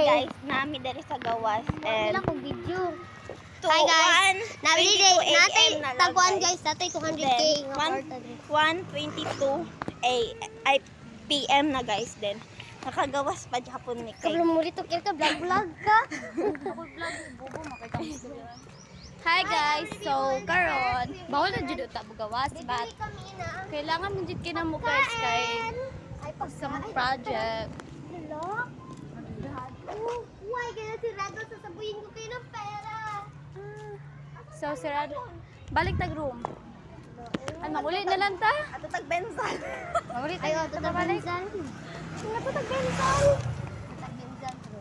guys, nami diri sa gawas and Wala kong video. 2, Hi guys. 1:22 Natay AM na lang, taguan guys. guys, natay 200k Then, nga 1 kwarta dre. 1:22 PM na guys then. Nakagawas pa hapon ni kay. Kablo mo dito kita vlog ka. Hi guys, so karon bawal na jud ta bugawas but kailangan mo jud kina mo guys kay sa mga project. Hello? Why kaya si Rado sasabuyin ko kayo ng pera? So sirad balik tag room. Ay mauli na lang ta. Ato tag bensal. Mauli ta. Ayo, ta tatag balik. benzal. Ato tag bensal. Tatag benzal bro.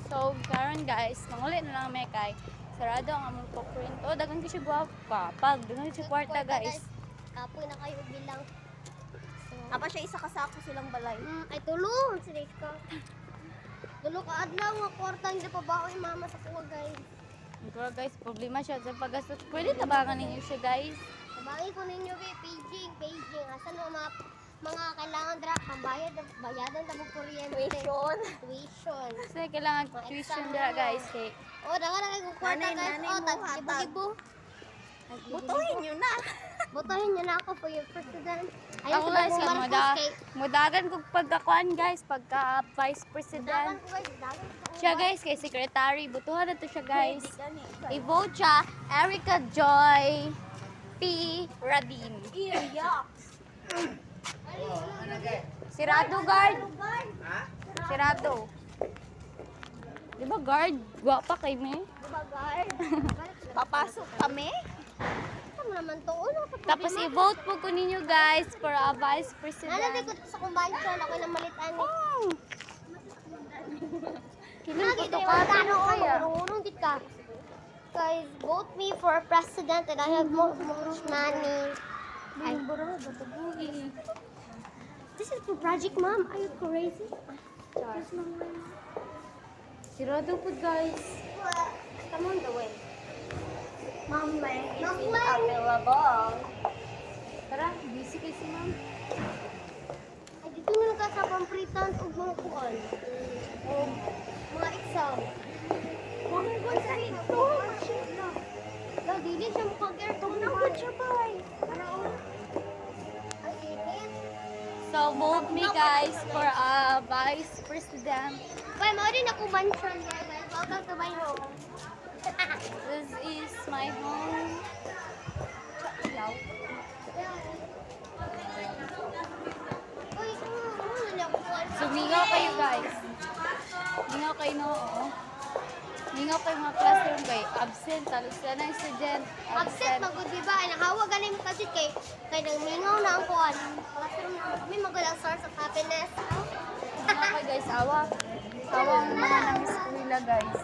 So karon guys, mauli na lang may kay sarado ang among footprint. Oh, dagan gyud siya guwapa. Pag dagan siya kwarta guys. Kapoy na kayo bilang. Apa siya isa kasako silang balay. Ay tulong si ka. Tulo ka adlaw nga kwarta hindi pa baoy mama sa kuwa guys. Pero guys, problema siya sa paggastos. Pwede tabangan ninyo siya guys. Sabangin ko ninyo paging. Asan mga kailangan dra pambayad, bayadan ta mo kuryente. Tuition. Kasi kailangan tuition dira guys. Kay Oh, dagan na kay kwarta Nanay, guys. nanay Oh, mo, tag hatag. ibo-ibo. Butuhin nyo na. Botohin niyo na ako for your president. ako guys, mudagan kog pagkakuan guys, pagka vice president. Siya guys, kay secretary, butuhan na to siya guys. I-vote siya, Erica Joy P. Radim. Sirado guard. Sirado. Di ba guard? Gwapa kay me. Papasok kami. Ano naman to? Ano pa Tapos i-vote po ko ninyo guys for a vice Ano president. ko sa convention ako na malitan ni. Kiling ko to Ano kaya. marunong gid ka. Guys, vote me for president and I have more money. Ay, this is for Project Mom. Are you crazy? Sirado po guys. Come on the way. Mom, Available. Tara, busy kayo si ma'am. ay dito na lang ka sa pampritan ug mga kuan. O mga exam. Mga kuan sa ito. La, dili siya mukha-care to na ko siya bay. Para o. Ang init. So, vote me guys for a vice president. Bay, mao din ako mansion guys. Welcome to my home. This is my home. Yaw. Uy, ano na ako kuan. So, mingaw kayo guys. Mingaw kayo no. Oh. Mingaw kayo mga classroom kay absent. Talos yan ang student. Absent magud di ba? Ay nahawa ganin mo kasi kay nang mingaw na ang kuan. Classroom na kami magud ang source of happiness. Mingaw kayo guys. Awa. Awa ang mga nang eskwela guys.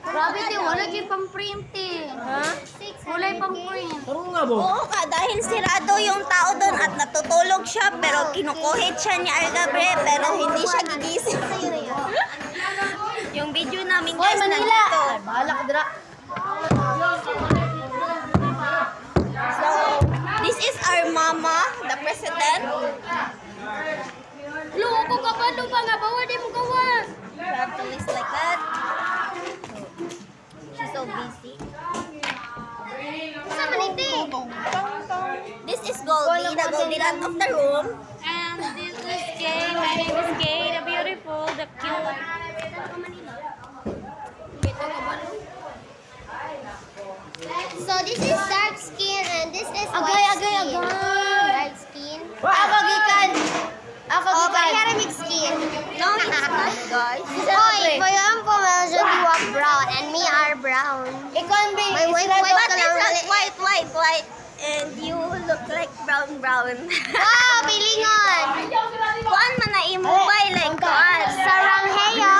Grabe di, wala dyan pang-print eh. Ha? Wala yung pang-print. Oo ka, dahil sirado yung tao doon at natutulog siya pero kinukuhit siya ni Argabre pero hindi siya gigising. Yung video namin guys nandito. Bahala ka dira. So, this is our mama, the president. Loko ka ba? Lupa nga, bawa di mo gawa. You have to list like that. She's so busy. Sa maniti. This is Goldie, the Goldilocks of the room. And this is Kay. My name is Kay, the beautiful, the cute. So this is dark skin and this is Agay, white agay, skin. agay. Dark skin. Ako gikan. Ako Oh, gikan. ceramic skin. No, it's not, guys. Oy, for example, medyo you are brown and me are brown. Ikaw ang May white But ka lang. it's not white. And you look like brown. Wow, pilingon. Kuan man na i-mobile like kuan. Sarangheyo.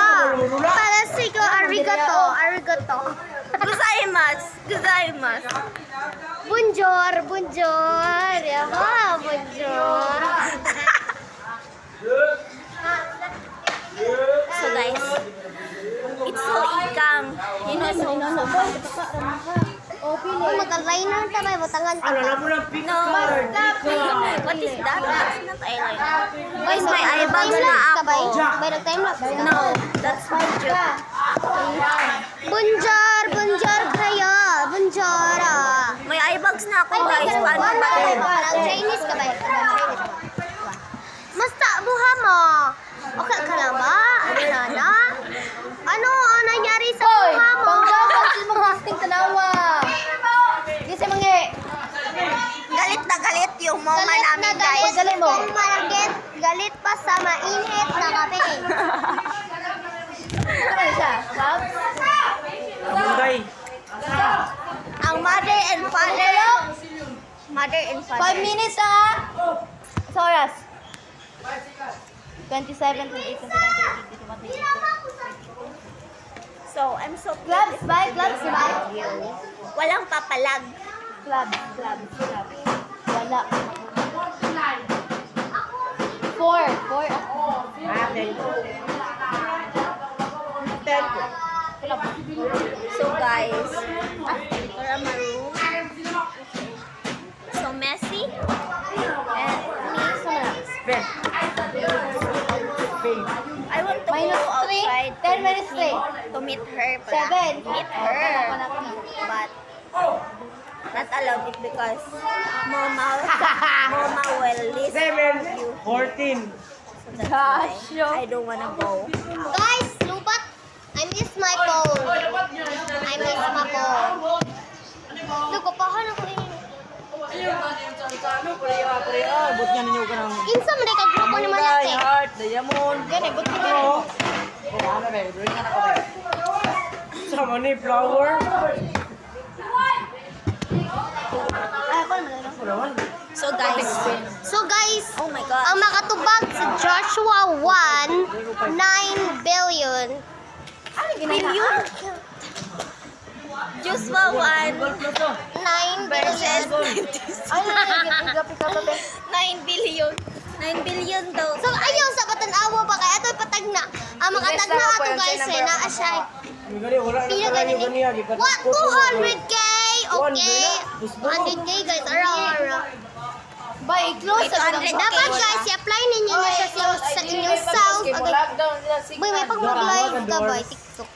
Parasiko arigato. Gozaimasu. Bonjour. Yaha, bonjour. So guys, it's so ikang. You know, so Oh, mag-eyeliner ta ba? Butangan ta ba? No. What is that? That's not eyeliner. Guys, may eyebags na ako. May nag-timelapse ka? No, that's my joke. Bunjar kayo. Bunjara. May eyebags na ako, guys. Paano ba ito? Parang Chinese ka ba? Masta, buha mo. Okay ka lang ba? Ano nangyari sa buha mo? Galit yung mama namin, guys. Galit pa sa mainit na kape. Ang mother and father. Mother and father. 5 minutes ah! Sa oras. 27, 28, 29, 30, 31, So, I'm so Clubs ba? Clubs ba? walang papalag. Clubs. Wala. 4 ako. So, guys, after my room, so messy. And I want to Minus go 3, outside 10 minutes straight. to meet her. 7. Meet her. But not allowed it because Mama will listen to you. 14. So that's why I don't wanna go. Guys, lubat. I miss my phone. Lukupahan ako ini. Buat nga ninyo ka ng Insa man ka grupo ni Manate. heart, diamond. Gani, but Oh, ano ba? Drawing ka na ko ba? Sama ni flower. So guys, oh my God. ang Ang makatubag sa Joshua 1, 9 billion. billion. Joshua 1 9 versus billion. 9 billion. 9 billion daw. So ayaw sa patanawa ba kaya ato'y patagna. Ang makatagna ato guys eh na asya. Wala na Pila ka gani lang ni? yung ganiya. What 200k? Okay. 100k guys. Ara. Bay, close sa Wait, 100K. Dapat guys, i-apply ninyo na siya sa inyong sound. Boy, may pag mag-live ka ba? TikTok.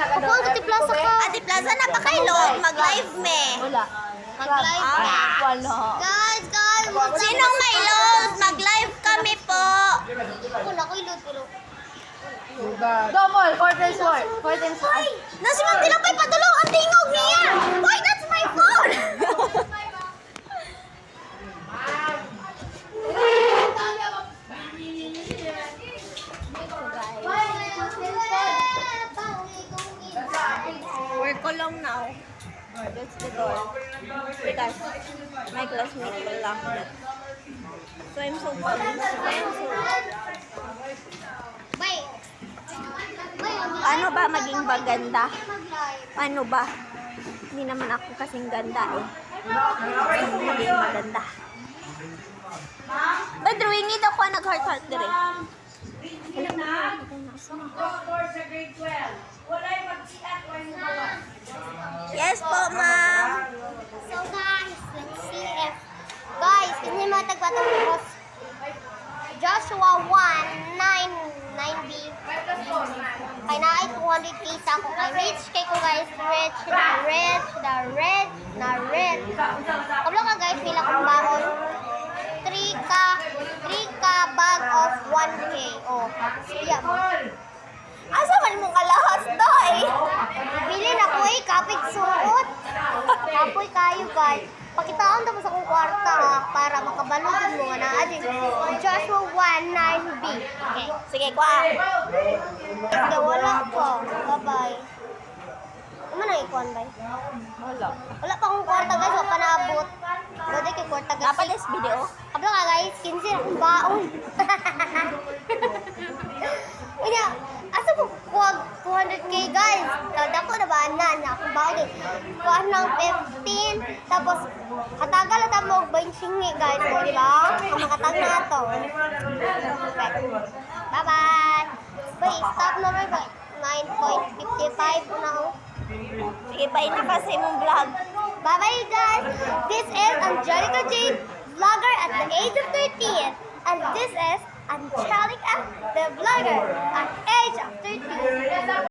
Ako ang katiplasa ka. Ate Plaza, napakailog. Mag-live me. Wala. Mag-live ka. Wala. Guys, Sinong may load? Mag-live kami po. Ako na ko ilod pero. Double, 4 times 4. 4 times 4. Nasi Ma'am Tinapay padulong ang tingog niya. Why, that's my phone. We're kulong now. That's the door. Because my classmate will lock that. So I'm so Bay. Paano ba maging maganda? Paano ba? Hindi naman ako kasing ganda eh. Gusto ko maging maganda. Ba, drawing it ako nag-heart-heart dire. Yes po, ma'am. So guys, let's see if hindi mga tagbatang bukas. Joshua 1, 9B. Kaya na ay 200k sa ako kay rich. Kay ko guys, rich. Kablo ka guys, pila kong baon. 3K bag of 1K. Oh, siya mo. Asa man mong alahas doy? Bili na ko eh, kapit suot. Kapoy kayo guys. Pakitaon tapos akong kwarta ha, para makabalugin mo nga na adin. Joshua 1, 9B. Okay. Sige, kwa. Hindi, wala po. Bye-bye. Ano na ikuan ba? Wala. Wala pa akong kwarta guys, wala pa naabot. Pwede kay kwarta guys. Dapat this video. Kablo ka guys, 15 na akong baon. Kaya, asa po kuwag 200k guys? Dako na ba na akong baon eh. Kuwag ng 15, tapos katagal na tamo 20 guys, o di ba? Ang makatag na ito. Bye-bye! Bye, stop na rin ba? 9.55 na ako. Sige, bye na kasi mong vlog. Bye-bye, guys. This is Angelica Jane, vlogger at the age of 13. And this is Angelica, the vlogger at age of 13.